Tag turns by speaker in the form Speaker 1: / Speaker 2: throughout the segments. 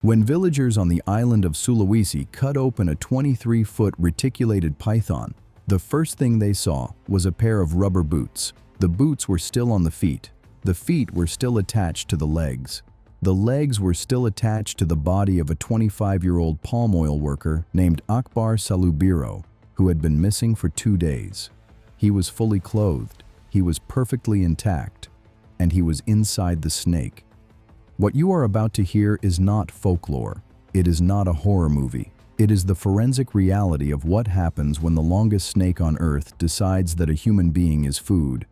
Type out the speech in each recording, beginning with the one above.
Speaker 1: When villagers on the island of Sulawesi cut open a 23-foot reticulated python, the first thing they saw was a pair of rubber boots. The boots were still on the feet. The feet were still attached to the legs. The legs were still attached to the body of a 25-year-old palm oil worker named Akbar Salubiro, who had been missing for 2 days. He was fully clothed, he was perfectly intact, and he was inside the snake. What you are about to hear is not folklore. It is not a horror movie. It is the forensic reality of what happens when the longest snake on earth decides that a human being is food.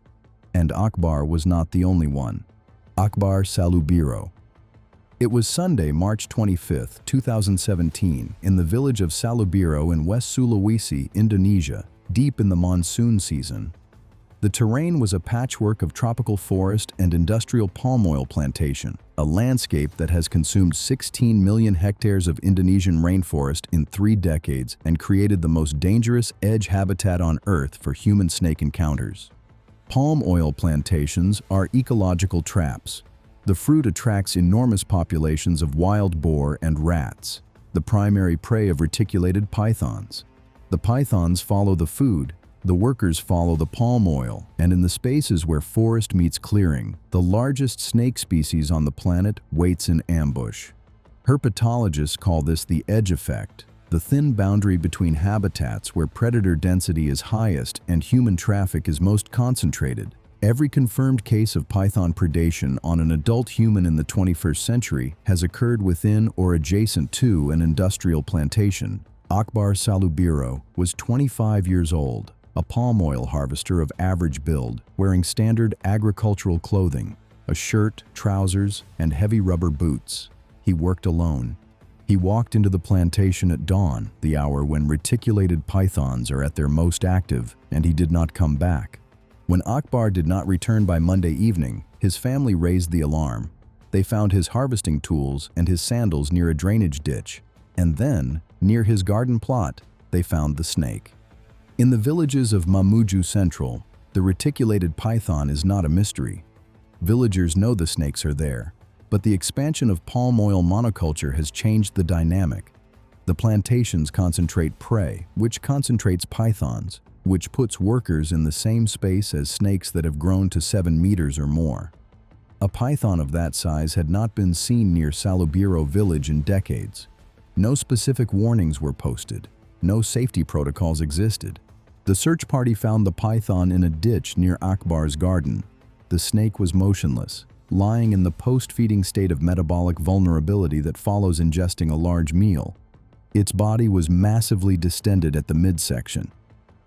Speaker 1: And Akbar was not the only one. Akbar Salubiro. It was Sunday, March 25, 2017, in the village of Salubiro in West Sulawesi, Indonesia, deep in the monsoon season. The terrain was a patchwork of tropical forest and industrial palm oil plantation, a landscape that has consumed 16 million hectares of Indonesian rainforest in 3 decades and created the most dangerous edge habitat on Earth for human snake encounters. Palm oil plantations are ecological traps. The fruit attracts enormous populations of wild boar and rats, the primary prey of reticulated pythons. The pythons follow the food, the workers follow the palm oil, and in the spaces where forest meets clearing, the largest snake species on the planet waits in ambush. Herpetologists call this the edge effect, the thin boundary between habitats where predator density is highest and human traffic is most concentrated. Every confirmed case of python predation on an adult human in the 21st century has occurred within or adjacent to an industrial plantation. Akbar Salubiro was 25 years old, a palm oil harvester of average build, wearing standard agricultural clothing, a shirt, trousers, and heavy rubber boots. He worked alone. He walked into the plantation at dawn, the hour when reticulated pythons are at their most active, and he did not come back. When Akbar did not return by Monday evening, his family raised the alarm. They found his harvesting tools and his sandals near a drainage ditch, and then, near his garden plot, they found the snake. In the villages of Mamuju Central, the reticulated python is not a mystery. Villagers know the snakes are there, but the expansion of palm oil monoculture has changed the dynamic. The plantations concentrate prey, which concentrates pythons, which puts workers in the same space as snakes that have grown to 7 meters or more. A python of that size had not been seen near Salubiro village in decades. No specific warnings were posted. No safety protocols existed. The search party found the python in a ditch near Akbar's garden. The snake was motionless, lying in the post-feeding state of metabolic vulnerability that follows ingesting a large meal. Its body was massively distended at the midsection,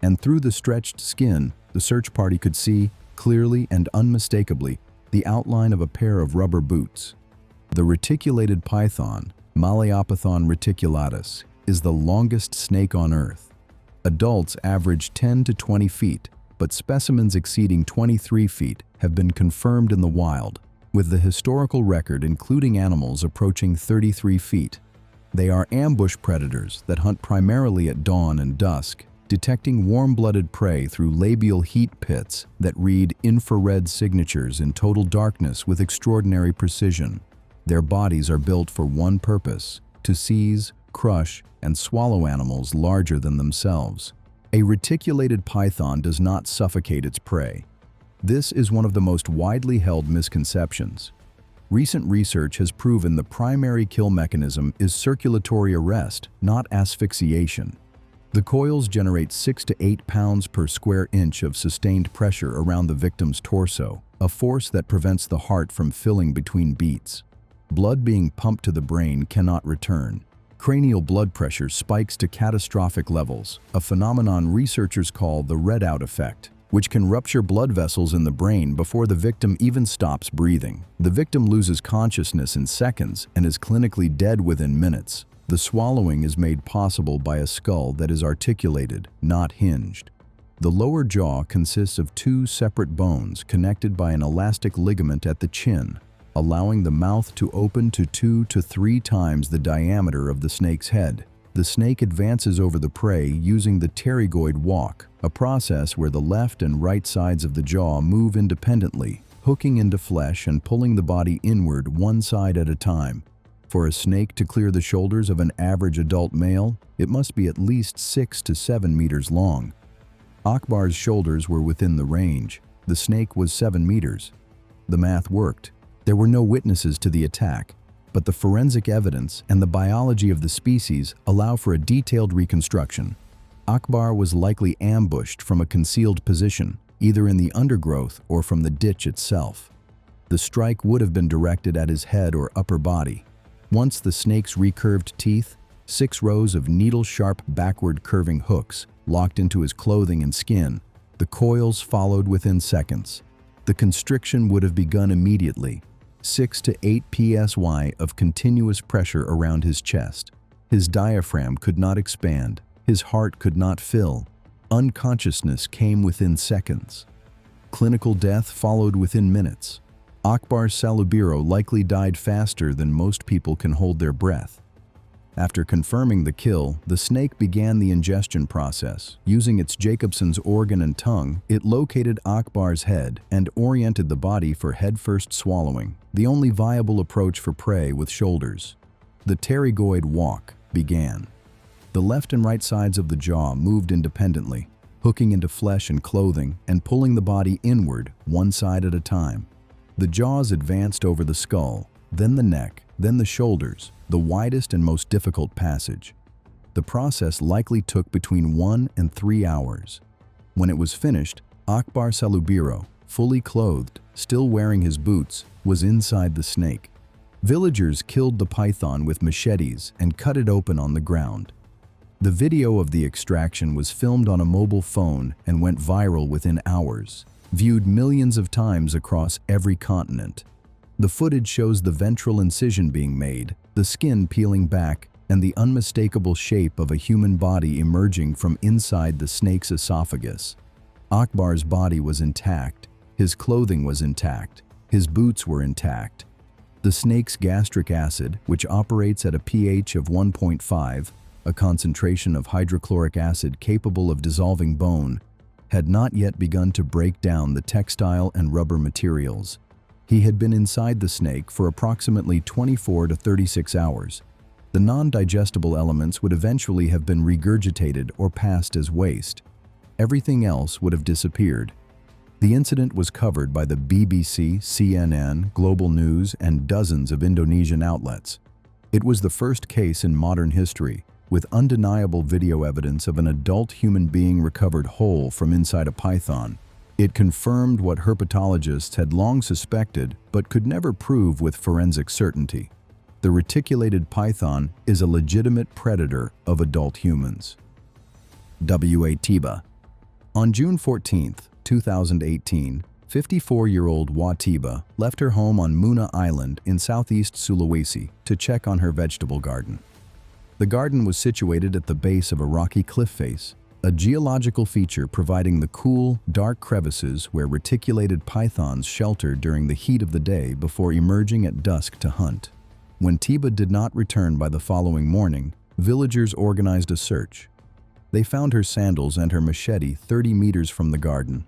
Speaker 1: and through the stretched skin, the search party could see, clearly and unmistakably, the outline of a pair of rubber boots. The reticulated python, Malayapathon reticulatus, is the longest snake on Earth. Adults average 10 to 20 feet, but specimens exceeding 23 feet have been confirmed in the wild, with the historical record including animals approaching 33 feet. They are ambush predators that hunt primarily at dawn and dusk, detecting warm-blooded prey through labial heat pits that read infrared signatures in total darkness with extraordinary precision. Their bodies are built for one purpose: to seize, crush, and swallow animals larger than themselves. A reticulated python does not suffocate its prey. This is one of the most widely held misconceptions. Recent research has proven the primary kill mechanism is circulatory arrest, not asphyxiation. The coils generate 6 to 8 pounds per square inch of sustained pressure around the victim's torso, a force that prevents the heart from filling between beats. Blood being pumped to the brain cannot return. Cranial blood pressure spikes to catastrophic levels, a phenomenon researchers call the readout effect, which can rupture blood vessels in the brain before the victim even stops breathing. The victim loses consciousness in seconds and is clinically dead within minutes. The swallowing is made possible by a skull that is articulated, not hinged. The lower jaw consists of 2 separate bones connected by an elastic ligament at the chin, allowing the mouth to open to 2 to 3 times the diameter of the snake's head. The snake advances over the prey using the pterygoid walk, a process where the left and right sides of the jaw move independently, hooking into flesh and pulling the body inward one side at a time. For a snake to clear the shoulders of an average adult male, it must be at least 6 to 7 meters long. Akbar's shoulders were within the range. The snake was 7 meters. The math worked. There were no witnesses to the attack, but the forensic evidence and the biology of the species allow for a detailed reconstruction. Akbar was likely ambushed from a concealed position, either in the undergrowth or from the ditch itself. The strike would have been directed at his head or upper body. Once the snake's recurved teeth, 6 rows of needle-sharp backward curving hooks locked into his clothing and skin, the coils followed within seconds. The constriction would have begun immediately, 6 to 8 psi of continuous pressure around his chest. His diaphragm could not expand, his heart could not fill. Unconsciousness came within seconds. Clinical death followed within minutes. Akbar Salubiro likely died faster than most people can hold their breath. After confirming the kill, the snake began the ingestion process. Using its Jacobson's organ and tongue, it located Akbar's head and oriented the body for head-first swallowing, the only viable approach for prey with shoulders. The pterygoid walk began. The left and right sides of the jaw moved independently, hooking into flesh and clothing and pulling the body inward, one side at a time. The jaws advanced over the skull, then the neck, then the shoulders, the widest and most difficult passage. The process likely took between 1 and 3 hours. When it was finished, Akbar Salubiro, fully clothed, still wearing his boots, was inside the snake. Villagers killed the python with machetes and cut it open on the ground. The video of the extraction was filmed on a mobile phone and went viral within hours, viewed millions of times across every continent. The footage shows the ventral incision being made, the skin peeling back, and the unmistakable shape of a human body emerging from inside the snake's esophagus. Akbar's body was intact, his clothing was intact, his boots were intact. The snake's gastric acid, which operates at a pH of 1.5, a concentration of hydrochloric acid capable of dissolving bone, had not yet begun to break down the textile and rubber materials. He had been inside the snake for approximately 24 to 36 hours. The non-digestible elements would eventually have been regurgitated or passed as waste. Everything else would have disappeared. The incident was covered by the BBC, CNN, Global News, and dozens of Indonesian outlets. It was the first case in modern history, with undeniable video evidence of an adult human being recovered whole from inside a python. It confirmed what herpetologists had long suspected but could never prove with forensic certainty. The reticulated python is a legitimate predator of adult humans. Teba. On June 14, 2018, 54-year-old Teba left her home on Muna Island in southeast Sulawesi to check on her vegetable garden. The garden was situated at the base of a rocky cliff face, a geological feature providing the cool, dark crevices where reticulated pythons shelter during the heat of the day before emerging at dusk to hunt. When Teba did not return by the following morning, villagers organized a search. They found her sandals and her machete 30 meters from the garden.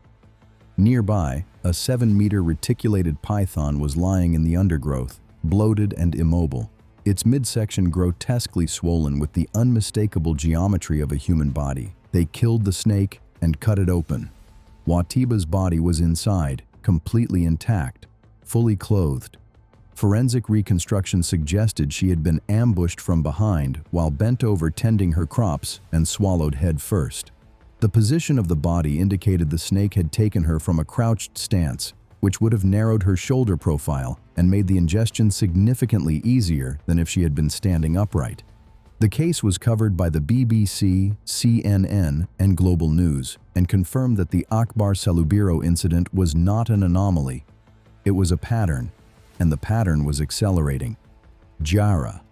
Speaker 1: Nearby, a 7-meter reticulated python was lying in the undergrowth, bloated and immobile, its midsection grotesquely swollen with the unmistakable geometry of a human body. They killed the snake and cut it open. Teba's body was inside, completely intact, fully clothed. Forensic reconstruction suggested she had been ambushed from behind while bent over tending her crops and swallowed head first. The position of the body indicated the snake had taken her from a crouched stance, which would have narrowed her shoulder profile and made the ingestion significantly easier than if she had been standing upright. The case was covered by the BBC, CNN, and Global News, and confirmed that the Akbar Salubiro incident was not an anomaly. It was a pattern, and the pattern was accelerating. Jahra.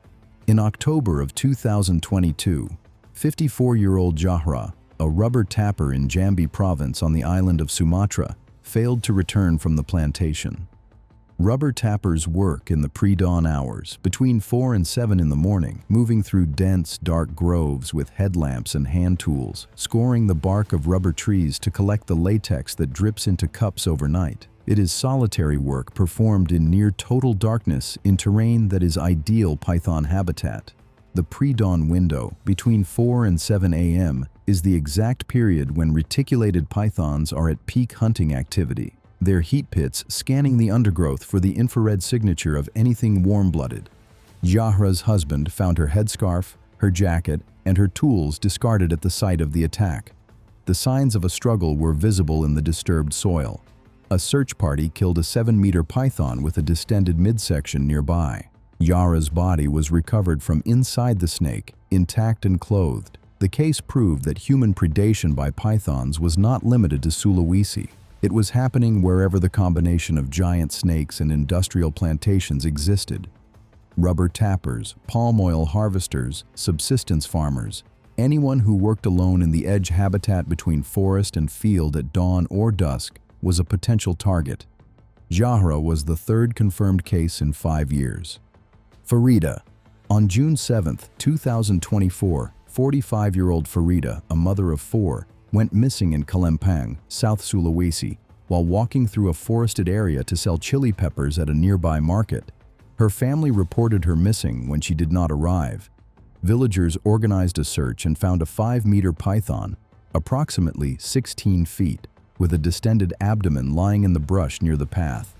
Speaker 1: In October of 2022, 54-year-old Jahra, a rubber tapper in Jambi province on the island of Sumatra, failed to return from the plantation. Rubber tappers work in the pre-dawn hours, between 4 and 7 in the morning, moving through dense, dark groves with headlamps and hand tools, scoring the bark of rubber trees to collect the latex that drips into cups overnight. It is solitary work performed in near total darkness in terrain that is ideal python habitat. The pre-dawn window, between 4 and 7 a.m., is the exact period when reticulated pythons are at peak hunting activity, their heat pits scanning the undergrowth for the infrared signature of anything warm-blooded. Jahra's husband found her headscarf, her jacket, and her tools discarded at the site of the attack. The signs of a struggle were visible in the disturbed soil. A search party killed a 7-meter python with a distended midsection nearby. Jahra's body was recovered from inside the snake, intact and clothed. The case proved that human predation by pythons was not limited to Sulawesi. It was happening wherever the combination of giant snakes and industrial plantations existed. Rubber tappers, palm oil harvesters, subsistence farmers, anyone who worked alone in the edge habitat between forest and field at dawn or dusk was a potential target. Jahra was the third confirmed case in 5 years. Farida. On June 7, 2024, 45-year-old Farida, a mother of 4, went missing in Kalempang, South Sulawesi, while walking through a forested area to sell chili peppers at a nearby market. Her family reported her missing when she did not arrive. Villagers organized a search and found a 5-meter python, approximately 16 feet, with a distended abdomen lying in the brush near the path.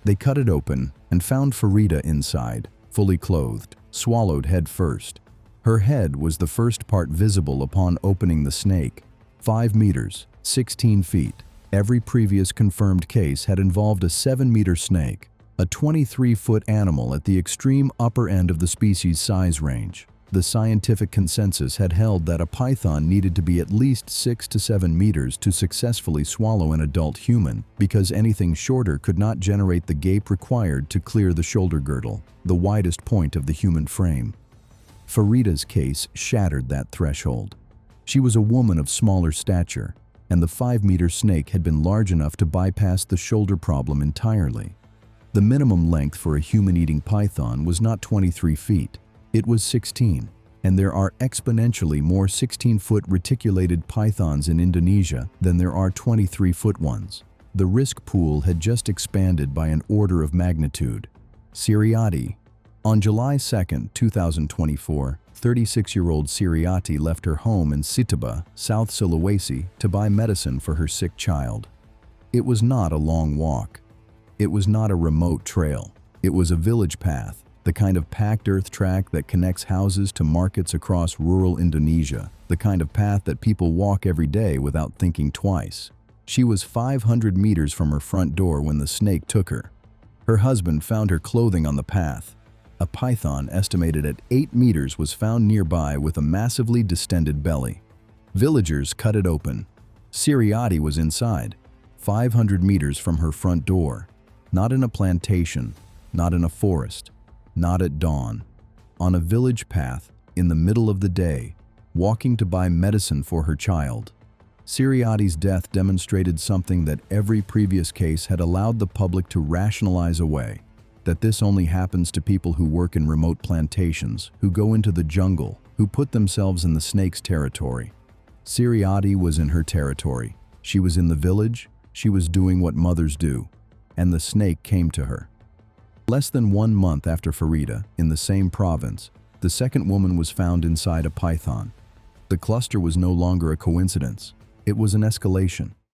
Speaker 1: They cut it open and found Farida inside, fully clothed, swallowed head first. Her head was the first part visible upon opening the snake. 5 meters, 16 feet. Every previous confirmed case had involved a 7-meter snake, a 23-foot animal at the extreme upper end of the species size range. The scientific consensus had held that a python needed to be at least 6 to 7 meters to successfully swallow an adult human, because anything shorter could not generate the gape required to clear the shoulder girdle, the widest point of the human frame. Farida's case shattered that threshold. She was a woman of smaller stature, and the 5-meter snake had been large enough to bypass the shoulder problem entirely. The minimum length for a human-eating python was not 23 feet. It was 16, and there are exponentially more 16-foot reticulated pythons in Indonesia than there are 23-foot ones. The risk pool had just expanded by an order of magnitude. Siriati. On July 2, 2024, 36-year-old Siriati left her home in Teba, South Sulawesi, to buy medicine for her sick child. It was not a long walk. It was not a remote trail. It was a village path, the kind of packed earth track that connects houses to markets across rural Indonesia, the kind of path that people walk every day without thinking twice. She was 500 meters from her front door when the snake took her. Her husband found her clothing on the path. A python estimated at 8 meters was found nearby with a massively distended belly. Villagers cut it open. Siriati was inside, 500 meters from her front door. Not in a plantation, not in a forest, not at dawn. On a village path, in the middle of the day, walking to buy medicine for her child. Siriati's death demonstrated something that every previous case had allowed the public to rationalize away, that this only happens to people who work in remote plantations, who go into the jungle, who put themselves in the snake's territory. Siriati was in her territory. She was in the village, she was doing what mothers do, and the snake came to her. Less than 1 month after Farida, in the same province, the second woman was found inside a python. The cluster was no longer a coincidence. It was an escalation.